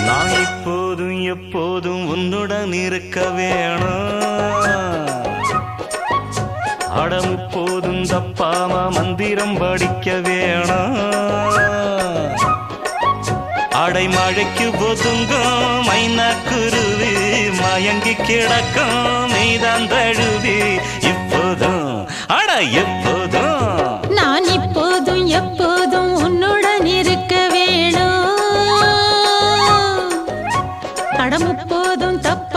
நான் இப்போதும் எப்போதும் உன்னுடன் இருக்க வேணும். அடம் போதும் தப்பாம மந்திரம் படிக்க வேணும். அடைமழைக்கு ஒதுங்கும் மைனா குருவி மயங்கி கிடக்கும் மீதான் தழுவி இப்போதும் அட எப்போதும் நான் இப்போதும் எப்போதும் உன்னுடன் இருக்க வேணும். அடம் போதும் தப்ப